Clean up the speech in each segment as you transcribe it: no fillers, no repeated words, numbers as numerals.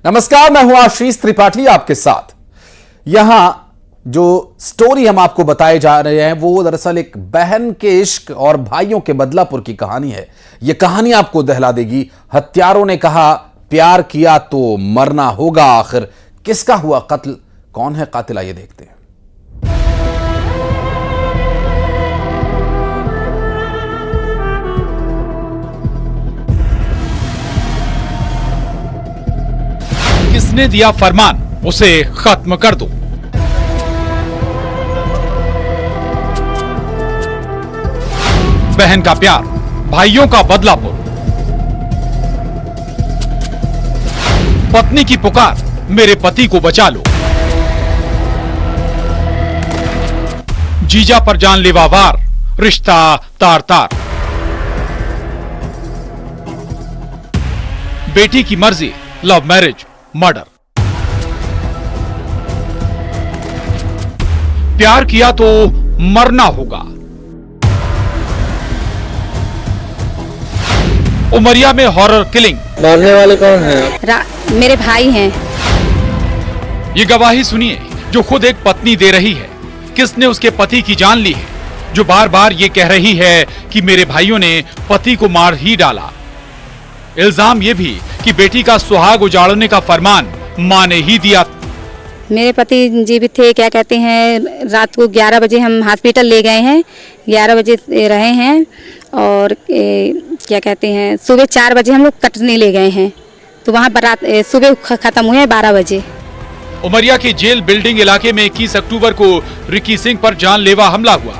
नमस्कार, मैं हूं आशीष त्रिपाठी आपके साथ। यहां जो स्टोरी हम आपको बताए जा रहे हैं वो दरअसल एक बहन के इश्क और भाइयों के बदलापुर की कहानी है। यह कहानी आपको दहला देगी। हत्यारों ने कहा प्यार किया तो मरना होगा। आखिर किसका हुआ कत्ल, कौन है कातिल, आइए देखते हैं। किसने दिया फरमान उसे खत्म कर दो। बहन का प्यार, भाइयों का बदलापुर। पत्नी की पुकार, मेरे पति को बचा लो। जीजा पर जानलेवा वार, रिश्ता तार तार। बेटी की मर्जी, लव मैरिज, मर्डर। प्यार किया तो मरना होगा। उमरिया में हॉरर किलिंग। मारने वाले कौन हैं? मेरे भाई हैं। ये गवाही सुनिए जो खुद एक पत्नी दे रही है। किसने उसके पति की जान ली है, जो बार बार ये कह रही है कि मेरे भाइयों ने पति को मार ही डाला। इल्जाम ये भी कि बेटी का सुहाग उजाड़ने का फरमान मां ने ही दिया। मेरे पति जीवित थे, क्या कहते हैं, रात को 11 बजे हम हॉस्पिटल ले गए हैं, 11 बजे रहे हैं और क्या कहते हैं सुबह 4 बजे हम लोग कटनी ले गए हैं, तो वहाँ बारात सुबह खत्म हुए 12 बजे। उमरिया के जेल बिल्डिंग इलाके में 21 अक्टूबर को रिक्की सिंह पर जानलेवा हमला हुआ।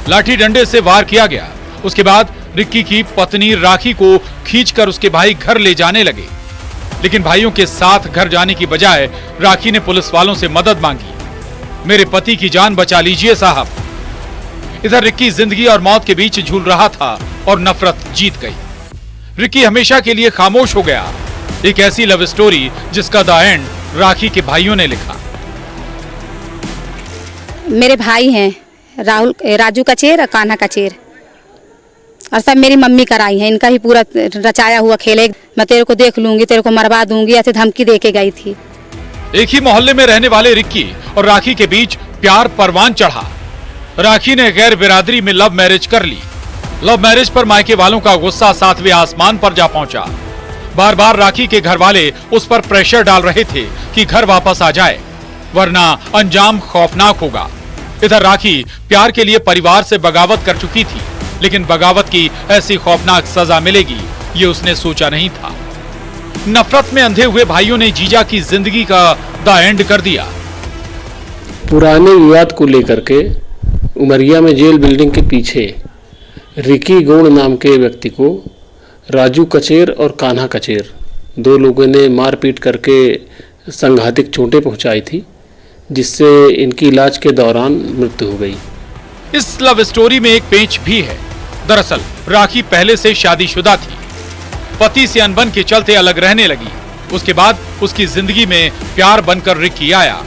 लाठी डंडे से वार किया गया। उसके बाद रिक्की की पत्नी राखी को खींचकर उसके भाई घर ले जाने लगे, लेकिन भाइयों के साथ घर जाने की बजाय राखी ने पुलिस वालों से मदद मांगी। मेरे पति की जान बचा लीजिए साहब। इधर रिक्की जिंदगी और मौत के बीच झूल रहा था और नफरत जीत गई। रिक्की हमेशा के लिए खामोश हो गया। एक ऐसी लव स्टोरी जिसका द एंड राखी के भाइयों ने लिखा। मेरे भाई हैं राजू कचेर और कान्हा कचेर, और सब मेरी मम्मी कराई है। इनका ही पूरा रचाया हुआ खेल है। मैं तेरे को देख लूंगी, तेरे को मरवा दूंगी, ऐसे धमकी दे के गई थी। एक ही मोहल्ले में रहने वाले रिक्की और राखी के बीच प्यार परवान चढ़ा। राखी ने गैर बिरादरी में लव मैरिज कर ली। लव मैरिज पर मायके वालों का गुस्सा 7वें आसमान पर जा पहुंचा। बार बार राखी के घर वाले उस पर प्रेशर डाल रहे थे कि घर वापस आ जाए, वरना अंजाम खौफनाक होगा। इधर राखी प्यार के लिए परिवार से बगावत कर चुकी थी, लेकिन बगावत की ऐसी खौफनाक सजा मिलेगी ये उसने सोचा नहीं था। नफरत में अंधे हुए भाइयों ने जीजा की जिंदगी का द एंड कर दिया। पुराने विवाद को लेकर के उमरिया में जेल बिल्डिंग के पीछे रिकी गौड़ नाम के व्यक्ति को राजू कचेर और कान्हा कचेर 2 लोगों ने मारपीट करके संघातिक चोटें पहुंचाई थी, जिससे इनकी इलाज के दौरान मृत्यु हो गई। इस लव स्टोरी में एक पेच भी है। दरअसल राखी पहले से शादीशुदा थी। पति से अनबन के चलते अलग रहने लगी। उसके बाद उसकी जिंदगी में प्यार बनकर रिक्की आया।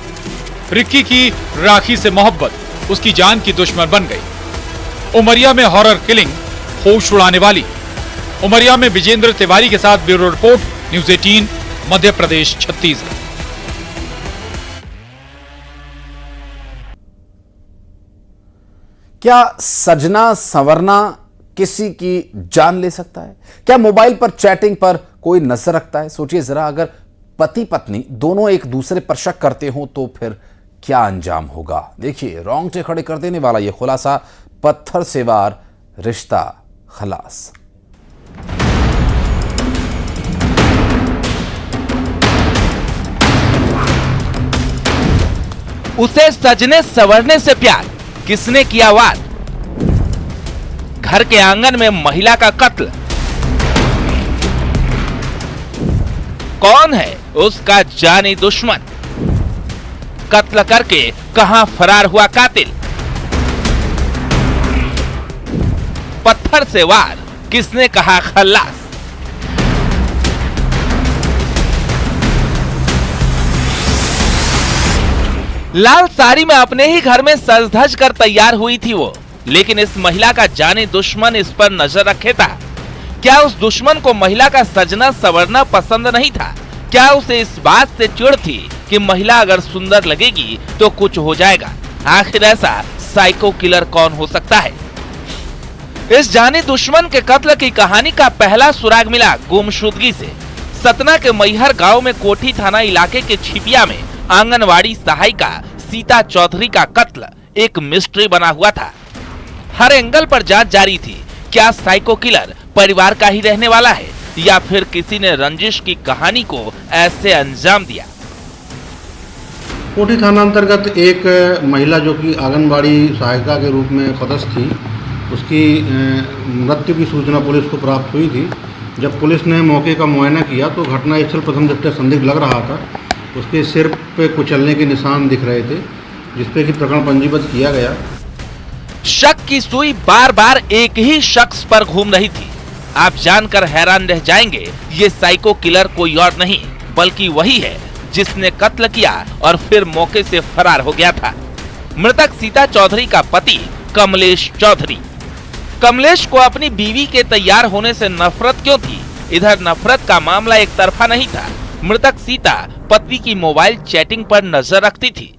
रिक्की की राखी से मोहब्बत उसकी जान की दुश्मन बन गई। उमरिया में हॉरर किलिंग, होश उड़ाने वाली। उमरिया में विजेंद्र तिवारी के साथ bureau report, news 18, Madhya Pradesh, Chhattisgarh. क्या सजना संवरना किसी की जान ले सकता है? क्या मोबाइल पर चैटिंग पर कोई नजर रखता है? सोचिए जरा, अगर पति पत्नी दोनों एक दूसरे पर शक करते हो तो फिर क्या अंजाम होगा। देखिए, रोंगटे खड़े कर देने वाला यह खुलासा, पत्थर से वार, रिश्ता खलास। उसे सजने संवरने से प्यार, किसने किया वार? घर के आंगन में महिला का कत्ल। कौन है उसका जानी दुश्मन? कत्ल करके कहां फरार हुआ कातिल? पत्थर से वार, किसने कहा खल्लास? लाल साड़ी में अपने ही घर में सज धज कर तैयार हुई थी वो, लेकिन इस महिला का जाने दुश्मन इस पर नजर रखे था। क्या उस दुश्मन को महिला का सजना संवरना पसंद नहीं था? क्या उसे इस बात से चिढ़ थी कि महिला अगर सुंदर लगेगी तो कुछ हो जाएगा? आखिर ऐसा साइको किलर कौन हो सकता है? इस जानी दुश्मन के कत्ल की कहानी का पहला सुराग मिला गुमशुदगी से। सतना के मैहर गांव में कोठी थाना इलाके के छिपिया में आंगनवाड़ी सहायिका सीता चौधरी का कत्ल एक मिस्ट्री बना हुआ था। हर एंगल पर जांच जारी थी। क्या साइको किलर परिवार का ही रहने वाला है या फिर किसी ने रंजिश की कहानी को ऐसे अंजाम दिया? कोठी थाना अंतर्गत एक महिला जो कि आंगनबाड़ी सहायिका के रूप में पदस्थ थी, उसकी मृत्यु की सूचना पुलिस को प्राप्त हुई थी। जब पुलिस ने मौके का मुआयना किया तो घटनास्थल प्रथम दृष्टया संदिग्ध लग रहा था। उसके सिर पे कुचलने के निशान दिख रहे थे, जिसपे कि प्रकरण पंजीबद्ध किया गया। शक की सुई बार बार एक ही शख्स पर घूम रही थी। आप जानकर हैरान रह जाएंगे, ये साइको किलर कोई और नहीं बल्कि वही है जिसने कत्ल किया और फिर मौके से फरार हो गया था। मृतक सीता चौधरी का पति कमलेश चौधरी। कमलेश को अपनी बीवी के तैयार होने से नफरत क्यों थी? इधर नफरत का मामला एक तरफा नहीं था। मृतक सीता पत्नी की मोबाइल चैटिंग पर नजर रखती थी।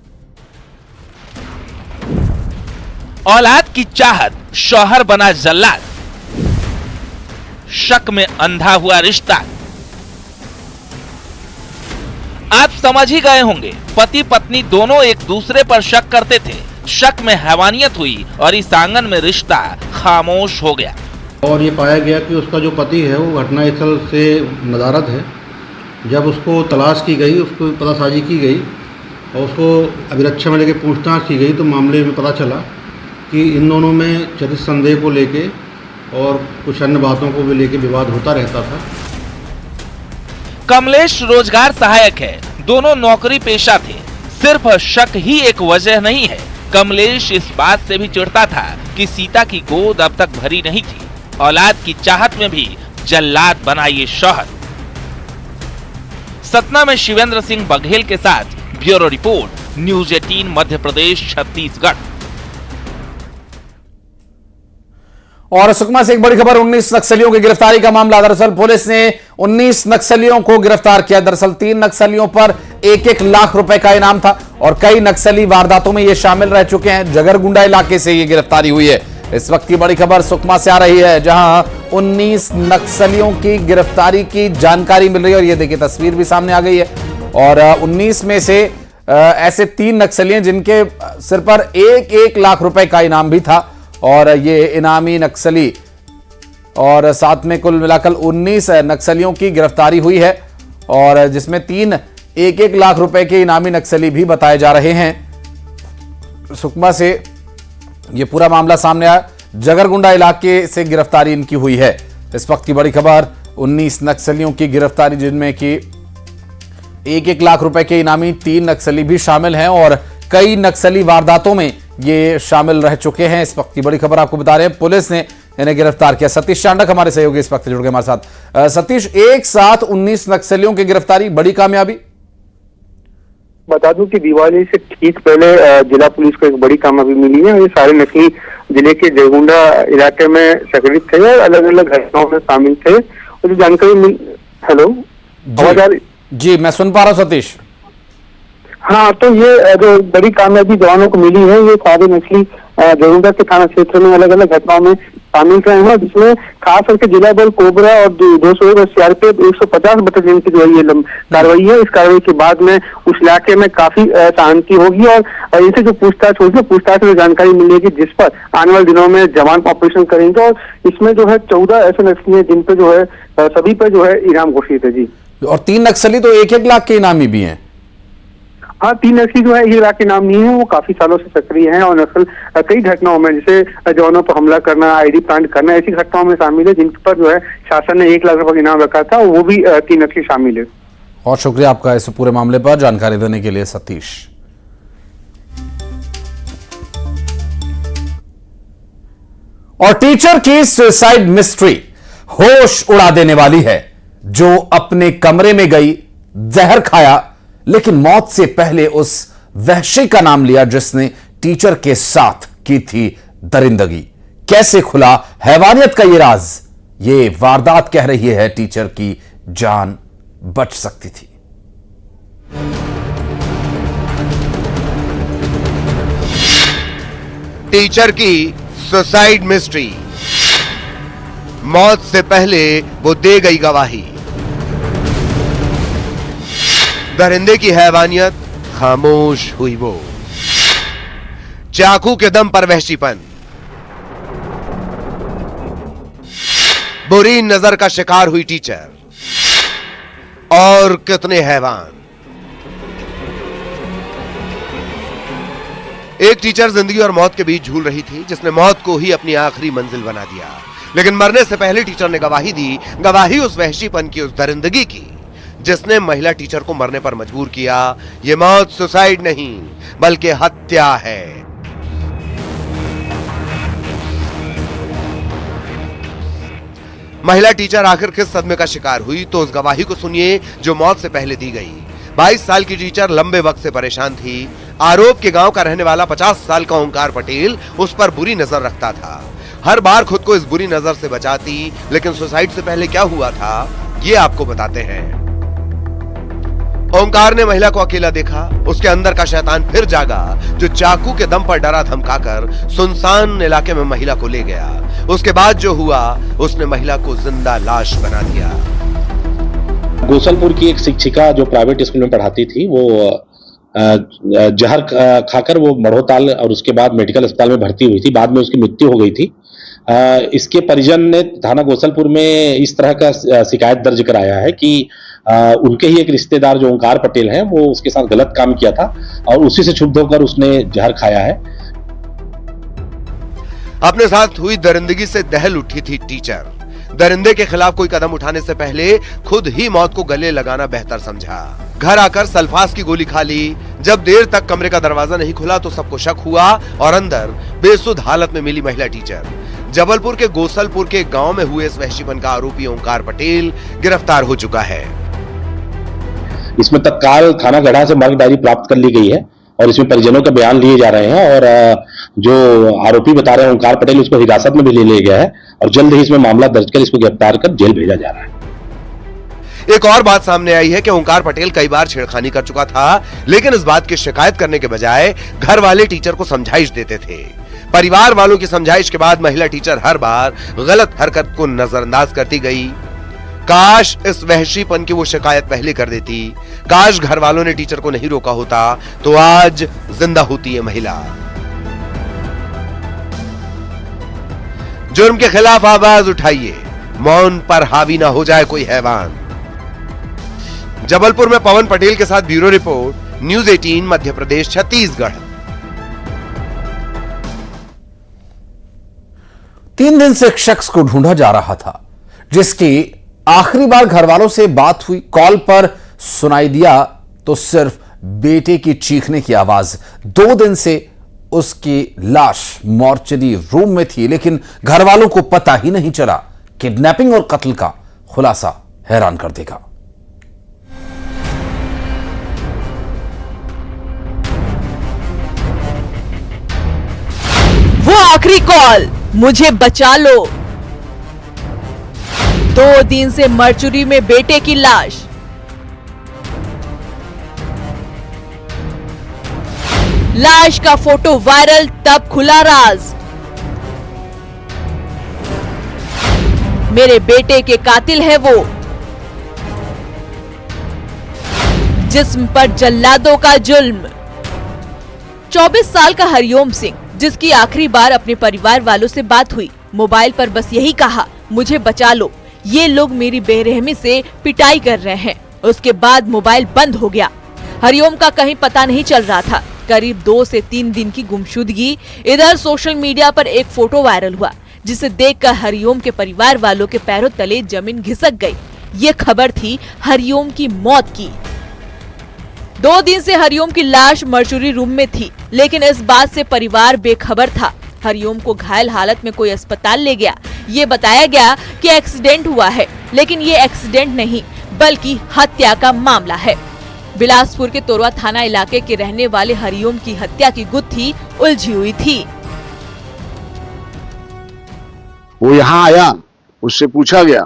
औलाद की चाहत, शौहर बना जल्लाद, शक में अंधा हुआ रिश्ता। आप समझ ही गए होंगे, पति पत्नी दोनों एक दूसरे पर शक करते थे। शक में हैवानियत हुई और इस आंगन में रिश्ता खामोश हो गया। और ये पाया गया कि उसका जो पति है वो घटनास्थल से नदारद है। जब उसको तलाश की गई, उसको पतासाजी की गई और उसको अभिरक्षा में लेके पूछताछ की गई तो मामले में पता चला कि इन दोनों में चरित्र संदेह को लेके और कुछ अन्य बातों को भी लेके विवाद होता रहता था। कमलेश रोजगार सहायक है, दोनों नौकरी पेशा थे। सिर्फ शक ही एक वजह नहीं है। कमलेश इस बात से भी चिढ़ता था कि सीता की गोद अब तक भरी नहीं थी। औलाद की चाहत में भी जल्लाद बना ये शौहर। सतना में शिवेंद्र सिंह बघेल के साथ bureau report, news 18 Madhya Pradesh Chhattisgarh. और सुकमा से एक बड़ी खबर, 19 नक्सलियों की गिरफ्तारी का मामला। दरअसल पुलिस ने 19 नक्सलियों को गिरफ्तार किया। दरअसल 3 नक्सलियों पर 1-1 लाख रुपए का इनाम था और कई नक्सली वारदातों में ये शामिल रह चुके हैं। जगरगुंडा इलाके से ये गिरफ्तारी हुई है। इस वक्त की बड़ी खबर सुकमा से आ रही है, जहां 19 नक्सलियों की गिरफ्तारी की जानकारी मिल रही है और ये देखिए तस्वीर भी सामने आ गई है। और 19 में से ऐसे 3 नक्सली हैं जिनके सिर पर 1-1 लाख रुपए का इनाम भी था। और ये इनामी नक्सली और साथ में कुल मिलाकर 19 नक्सलियों की गिरफ्तारी हुई है और जिसमें 3 1-1 लाख रुपए के इनामी नक्सली भी बताए जा रहे हैं। सुकमा से ये पूरा मामला सामने आया। जगरगुंडा इलाके से गिरफ्तारी इनकी हुई है। इस वक्त की बड़ी खबर, 19 नक्सलियों की गिरफ्तारी, जिनमें कि 1-1 लाख रुपए के इनामी 3 नक्सली भी शामिल हैं और कई नक्सली वारदातों में ये शामिल रह चुके हैं। इस वक्त की बड़ी खबर आपको बता रहे हैं, पुलिस ने इन्हें गिरफ्तार किया। सतीश चांडक हमारे सहयोगी इस वक्त जुड़ गए हमारे साथ। सतीश, एक साथ 19 नक्सलियों की गिरफ्तारी, बड़ी कामयाबी। बता दूं कि दिवाली से ठीक पहले जिला पुलिस को एक बड़ी कामयाबी मिली है। ये सारे नकली जिले के जगरगुंडा इलाके में संगठित थे और अलग अलग घटनाओं में शामिल थे। और जो जानकारी मिल हेलो आवाज आ रही? जी, मैं सुन पा रहा हूं सतीश। हाँ, तो ये जो बड़ी कामयाबी जवानों को मिली है, ये सारे नकली जगरगुंडा के थाना क्षेत्र में अलग अलग घटनाओं में शामिल रहे हैं, जिसमें खास करके जिला बल कोबरा और 201 सीआरपीएफ 150 बटालियन की जो ये कार्रवाई है। इस कार्रवाई के बाद में उस इलाके में काफी शांति होगी और इनसे जो पूछताछ होगी, पूछताछ में जानकारी मिलेगी जिस पर आने वाले दिनों में जवान ऑपरेशन करेंगे। और इसमें जो है 14 ऐसे नक्सली हैं जिन पे जो है सभी पे जो है इनाम घोषित है। जी, और 3 नक्सली तो 1-1 लाख के इनामी भी हैं। हाँ, 3 नक्सली जो है ये इलाके के नाम नहीं है, वो काफी सालों से सक्रिय हैं और नक्सल कई घटनाओं में, जैसे जवानों पर हमला करना, आईडी प्लांट करना, ऐसी घटनाओं में शामिल है जिन पर जो है शासन ने 1 लाख रुपए का इनाम रखा था। वो भी 3 नक्सली शामिल है। और शुक्रिया आपका इस पूरे मामले पर जानकारी देने के लिए सतीश। और टीचर की सुसाइड मिस्ट्री होश उड़ा देने वाली है। जो अपने कमरे में गई, जहर खाया, लेकिन मौत से पहले उस वहशी का नाम लिया जिसने टीचर के साथ की थी दरिंदगी। कैसे खुला हैवानियत का ये राज? ये वारदात कह रही है टीचर की जान बच सकती थी। टीचर की सुसाइड मिस्ट्री, मौत से पहले वो दे गई गवाही। दरिंदे की हैवानियत, खामोश हुई वो। चाकू के दम पर वहशीपन, बुरी नजर का शिकार हुई टीचर, और कितने हैवान। एक टीचर जिंदगी और मौत के बीच झूल रही थी, जिसने मौत को ही अपनी आखिरी मंजिल बना दिया। लेकिन मरने से पहले टीचर ने गवाही दी, गवाही उस वहशीपन की, उस दरिंदगी की, जिसने महिला टीचर को मरने पर मजबूर किया। यह मौत सुसाइड नहीं बल्कि हत्या है। महिला टीचर आखिर किस सदमे का शिकार हुई, तो उस गवाही को सुनिए जो मौत से पहले दी गई। 22 साल की टीचर लंबे वक्त से परेशान थी। आरोप के गांव का रहने वाला 50 साल का ओंकार पटेल उस पर बुरी नजर रखता था। हर बार खुद को इस बुरी नजर से बचाती, लेकिन सुसाइड से पहले क्या हुआ था ये आपको बताते हैं। ओंकार ने महिला को अकेला देखा। उसके अंदर का शैतान फिर जागा, जो चाकू के दम पर डरा धमकाकर सुनसान इलाके में महिला को ले गया। उसके बाद जो हुआ, उसने महिला को जिंदा लाश बना दिया। गोसलपुर की एक शिक्षिका जो प्राइवेट स्कूल में पढ़ाती थी, वो जहर खाकर वो मढ़ोताल और उसके बाद मेडिकल अस्पताल में भर्ती हुई थी। बाद में उसकी मृत्यु हो गई थी। इसके परिजन ने थाना गोसलपुर में इस तरह का शिकायत दर्ज कराया है कि उनके ही एक रिश्तेदार जो ओंकार पटेल हैं, वो उसके साथ गलत काम किया था और उसी से क्षुब्ध होकर उसने जहर खाया है। अपने साथ हुई दरिंदगी से दहल उठी थी टीचर। दरिंदे के खिलाफ कोई कदम उठाने से पहले खुद ही मौत को गले लगाना बेहतर समझा। घर आकर सल्फास की गोली खा ली। जब देर तक कमरे का दरवाजा नहीं खुला तो सबको शक हुआ और अंदर बेसुध हालत में मिली महिला टीचर। जबलपुर के गोसलपुर के गांव में हुए इस वहशीपन का आरोपी ओंकार पटेल गिरफ्तार हो चुका है। इसमें तत्काल थाना गढ़ा से मर्ग डायरी प्राप्त कर ली गई है और इसमें परिजनों के बयान लिए जा रहे हैं और जो आरोपी बता रहे हैं ओंकार पटेल, उसको हिरासत में भी ले लिया गया है और जल्द ही इसमें मामला दर्ज कर इसको गिरफ्तार कर जेल भेजा जा रहा है। एक और बात सामने आई है कि ओंकार पटेल कई बार छेड़खानी कर चुका था, लेकिन इस बात की शिकायत करने के बजाय घर वाले टीचर को समझाइश देते थे। परिवार वालों की समझाइश के बाद महिला टीचर हर बार गलत हरकत को नजरअंदाज करती गई। काश इस वहशीपन की वो शिकायत पहले कर देती। काश घर वालों ने टीचर को नहीं रोका होता तो आज जिंदा होती है महिला। जुर्म के खिलाफ आवाज उठाइए, मौन पर हावी ना हो जाए कोई हैवान। जबलपुर में पवन पटेल के साथ bureau report, news 18 Madhya Pradesh Chhattisgarh. 3 दिन से एक शख्स को ढूंढा जा रहा था, जिसकी आखिरी बार घर वालों से बात हुई, कॉल पर सुनाई दिया तो सिर्फ बेटे की चीखने की आवाज। 2 दिन से उसकी लाश मॉर्चरी रूम में थी, लेकिन घर वालों को पता ही नहीं चला। किडनैपिंग और कत्ल का खुलासा हैरान कर देगा। वो आखिरी कॉल, मुझे बचा लो। 2 दिन से मर्चुरी में बेटे की लाश। लाश का फोटो वायरल, तब खुला राज। मेरे बेटे के कातिल है वो, जिस्म पर जल्लादों का जुल्म। 24 साल का हरिओम सिंह, जिसकी आखिरी बार अपने परिवार वालों से बात हुई, मोबाइल पर बस यही कहा, मुझे बचा लो, ये लोग मेरी बेरहमी से पिटाई कर रहे हैं। उसके बाद मोबाइल बंद हो गया। हरिओम का कहीं पता नहीं चल रहा था। करीब 2 से 3 दिन की गुमशुदगी। इधर सोशल मीडिया पर एक फोटो वायरल हुआ, जिसे देखकर हरिओम के परिवार वालों के पैरों तले जमीन घिसक गई। ये खबर थी हरिओम की मौत की। 2 दिन से हरिओम की लाश मर्चुरी रूम में थी, लेकिन इस बात से परिवार बेखबर था। हरिओम को घायल हालत में कोई अस्पताल ले गया। ये बताया गया कि एक्सीडेंट हुआ है, लेकिन ये एक्सीडेंट नहीं बल्कि हत्या का मामला है। बिलासपुर के तोरवा थाना इलाके के रहने वाले हरिओम की हत्या की गुत्थी उलझी हुई थी। वो यहाँ आया, उससे पूछा गया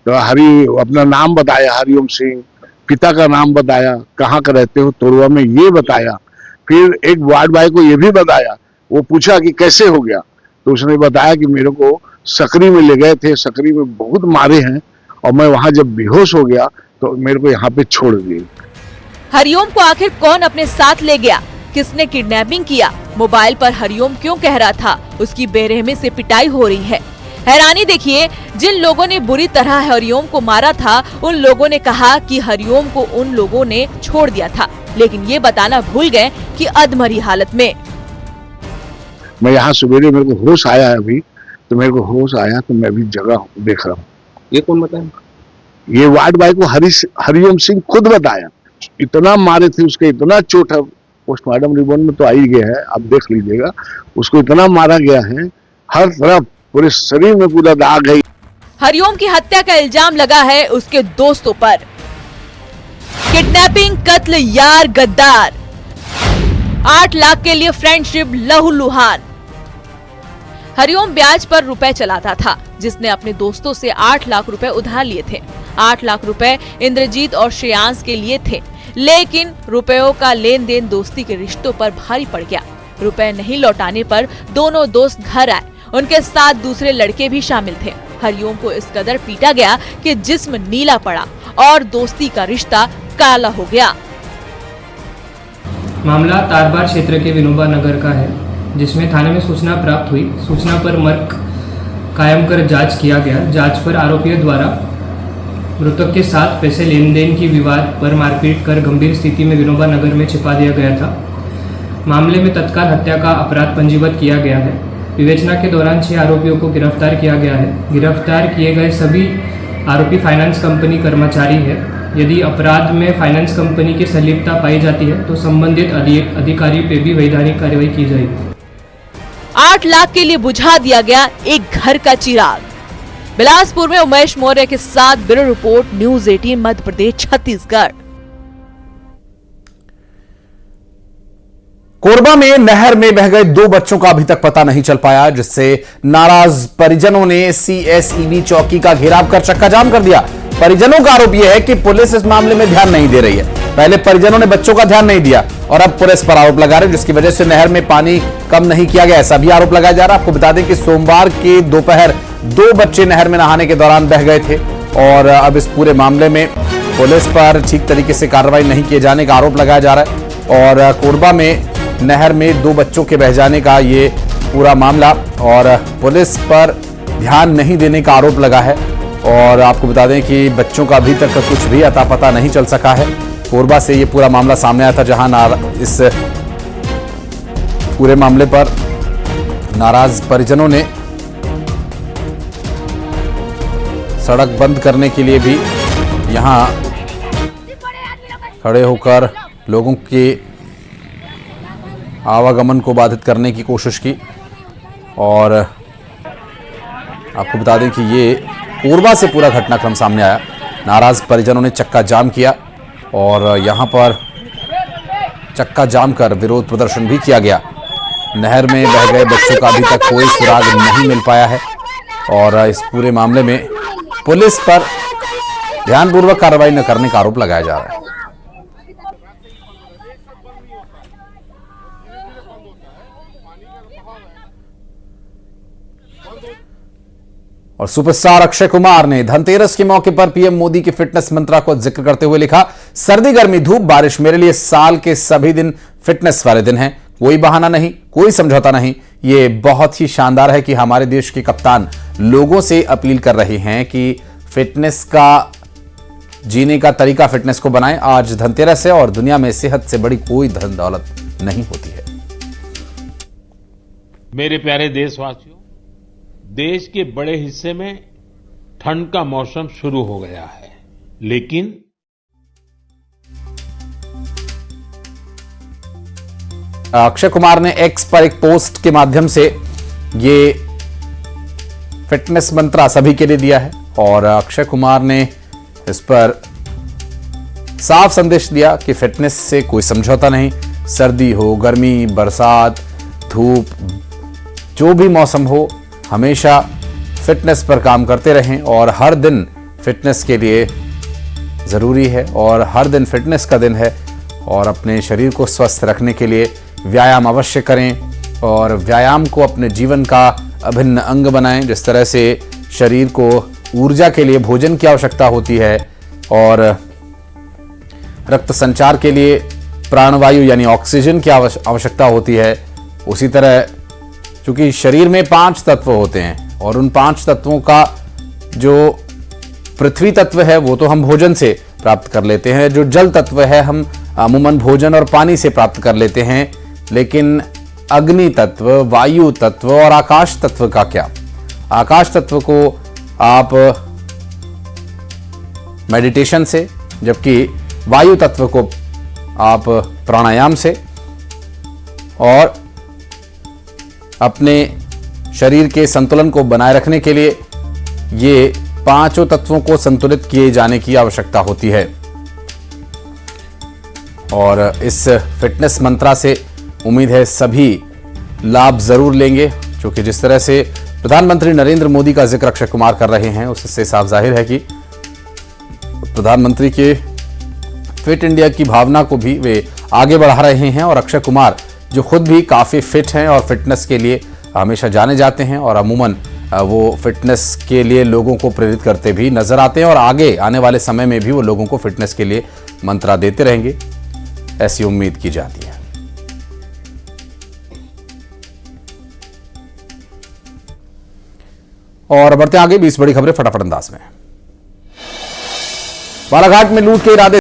तो अपना नाम बताया, हरिओम सिंह, पिता का नाम बताया, कहाँ का रहते हो, तोड़वा में, ये बताया। फिर एक वार्ड बॉय को ये भी बताया, वो पूछा कि कैसे हो गया, तो उसने बताया कि मेरे को सकरी में ले गए थे, सकरी में बहुत मारे हैं और मैं वहां जब बेहोश हो गया तो मेरे को यहाँ पे छोड़ दिए। हरिओम को आखिर कौन अपने साथ ले गया, किसने किडनैपिंग किया, मोबाइल पर हरिओम क्यों कह रहा था उसकी बेरहमी से पिटाई हो रही है। हैरानी देखिए, जिन लोगों ने बुरी तरह हरिओम को मारा था उन लोगों ने कहा कि हरिओम को उन लोगों ने छोड़ दिया था, लेकिन ये बताना भूल गए कि अधमरी हालत में। मैं यहाँ सवेरे मेरे को होश आया है, अभी तो मेरे को होश आया तो मैं अभी जगह देख रहा हूँ। ये कौन बताया? ये वार्ड बॉय को हरिओम सिंह खुद बताया। इतना मारे थे उसके, इतना चोट है, पोस्टमार्टम रिपोर्ट में तो आ ही गया है, आप देख लीजिएगा। उसको इतना मारा गया है, हर तरफ पूरे शरीर में पूरा दाग है। हरिओम की हत्या का इल्जाम लगा है उसके दोस्तों पर। किडनैपिंग, कत्ल, यार गद्दार, 8 लाख के लिए फ्रेंडशिप लहूलुहान। हरिओम ब्याज पर रुपए चलाता था, जिसने अपने दोस्तों से 8 लाख रुपए उधार लिए थे। 8 लाख रुपए इंद्रजीत और श्रेयांश के लिए थे, लेकिन रुपयों का लेन देन दोस्ती के रिश्तों पर भारी पड़ गया। रुपए नहीं लौटाने पर दोनों दोस्त घर आए, उनके साथ दूसरे लड़के भी शामिल थे। हरिओम को इस कदर पीटा गया कि जिस्म नीला पड़ा और दोस्ती का रिश्ता काला हो गया। मामला तारबार क्षेत्र के विनोबा नगर का है, जिसमें थाने में सूचना प्राप्त हुई। सूचना पर मर्ग कायम कर जांच किया गया। जांच पर आरोपियों द्वारा मृतक के साथ पैसे लेन देन की विवाद पर मारपीट कर गंभीर स्थिति में विनोबा नगर में छिपा दिया गया था। मामले में तत्काल हत्या का अपराध पंजीबद्ध किया गया है। विवेचना के दौरान 6 आरोपियों को गिरफ्तार किया गया है। गिरफ्तार किए गए सभी आरोपी फाइनेंस कंपनी कर्मचारी है। यदि अपराध में फाइनेंस कंपनी की संलिप्तता पाई जाती है तो संबंधित अधिकारी पे भी वैधानिक कार्रवाई की जाएगी। 8 लाख के लिए बुझा दिया गया एक घर का चिराग। बिलासपुर में उमेश मौर्य के साथ bureau report, news 18 Madhya Pradesh, Chhattisgarh. Korba में नहर में बह गए 2 बच्चों का अभी तक पता नहीं चल पाया, जिससे नाराज परिजनों ने सीएसईबी चौकी का घेराव कर चक्का जाम कर दिया। परिजनों का आरोप यह है कि पुलिस इस मामले में ध्यान नहीं दे रही है। पहले परिजनों ने बच्चों का ध्यान नहीं दिया और अब पुलिस पर आरोप लगा रहे, जिसकी वजह से नहर में पानी कम नहीं किया गया, ऐसा भी आरोप लगाया जा रहा है। आपको बता दें कि सोमवार के दोपहर 2 बच्चे नहर में नहाने के दौरान बह गए थे और अब इस पूरे मामले में पुलिस पर ठीक तरीके से कार्रवाई नहीं किए जाने का आरोप लगाया जा रहा है। और कोरबा में नहर में 2 बच्चों के बह जाने का ये पूरा मामला और पुलिस पर ध्यान नहीं देने का आरोप लगा है। और आपको बता दें कि बच्चों का अभी तक कुछ भी अता पता नहीं चल सका है। कोरबा से ये पूरा मामला सामने आया था, जहां इस पूरे मामले पर नाराज परिजनों ने सड़क बंद करने के लिए भी यहां खड़े होकर लोगों के आवागमन को बाधित करने की कोशिश की। और आपको बता दें कि ये कोरबा से पूरा घटनाक्रम सामने आया। नाराज परिजनों ने चक्का जाम किया और यहां पर चक्का जाम कर विरोध प्रदर्शन भी किया गया। नहर में बह गए बच्चों का अभी तक कोई सुराग नहीं मिल पाया है और इस पूरे मामले में पुलिस पर ध्यानपूर्वक कार्रवाई न करने का आरोप लगाया जा रहा है। और सुपरस्टार अक्षय कुमार ने धनतेरस के मौके पर पीएम मोदी की फिटनेस मंत्रा को जिक्र करते हुए लिखा, सर्दी गर्मी धूप बारिश मेरे लिए साल के सभी दिन फिटनेस वाले दिन हैं। कोई बहाना नहीं, कोई समझौता नहीं। ये बहुत ही शानदार है कि हमारे देश के कप्तान लोगों से अपील कर रहे हैं कि फिटनेस का जीने का तरीका फिटनेस को बनाएं। आज धनतेरस है और दुनिया में सेहत से बड़ी कोई धन दौलत नहीं होती है। मेरे प्यारे देशवासियों, देश के बड़े हिस्से में ठंड का मौसम शुरू हो गया है, लेकिन अक्षय कुमार ने एक्स पर एक पोस्ट के माध्यम से ये फिटनेस मंत्रा सभी के लिए दिया है और अक्षय कुमार ने इस पर साफ संदेश दिया कि फिटनेस से कोई समझौता नहीं। सर्दी हो, गर्मी, बरसात, धूप, जो भी मौसम हो, हमेशा फिटनेस पर काम करते रहें और हर दिन फिटनेस के लिए ज़रूरी है और हर दिन फिटनेस का दिन है और अपने शरीर को स्वस्थ रखने के लिए व्यायाम अवश्य करें और व्यायाम को अपने जीवन का अभिन्न अंग बनाएं। जिस तरह से शरीर को ऊर्जा के लिए भोजन की आवश्यकता होती है और रक्त संचार के लिए प्राणवायु यानी ऑक्सीजन की आवश्यकता होती है, उसी तरह चूंकि शरीर में 5 तत्व होते हैं और उन 5 तत्वों का जो पृथ्वी तत्व है वो तो हम भोजन से प्राप्त कर लेते हैं, जो जल तत्व है हम अमूमन भोजन और पानी से प्राप्त कर लेते हैं, लेकिन अग्नि तत्व, वायु तत्व और आकाश तत्व का क्या? आकाश तत्व को आप मेडिटेशन से, जबकि वायु तत्व को आप प्राणायाम से और अपने शरीर के संतुलन को बनाए रखने के लिए ये 5 तत्वों को संतुलित किए जाने की आवश्यकता होती है। और इस फिटनेस मंत्रा से उम्मीद है सभी लाभ जरूर लेंगे, क्योंकि जिस तरह से प्रधानमंत्री नरेंद्र मोदी का जिक्र अक्षय कुमार कर रहे हैं उससे साफ जाहिर है कि प्रधानमंत्री के फिट इंडिया की भावना को भी वे आगे बढ़ा रहे हैं। और अक्षय कुमार जो खुद भी काफ़ी फिट हैं और फिटनेस के लिए हमेशा जाने जाते हैं और अमूमन वो फिटनेस के लिए लोगों को प्रेरित करते भी नजर आते हैं और आगे आने वाले समय में भी वो लोगों को फिटनेस के लिए मंत्रा देते रहेंगे, ऐसी उम्मीद की जाती है। और बढ़ते आगे 20 बड़ी खबरें फटाफट अंदाज में। बालाघाट में लूट के इरादे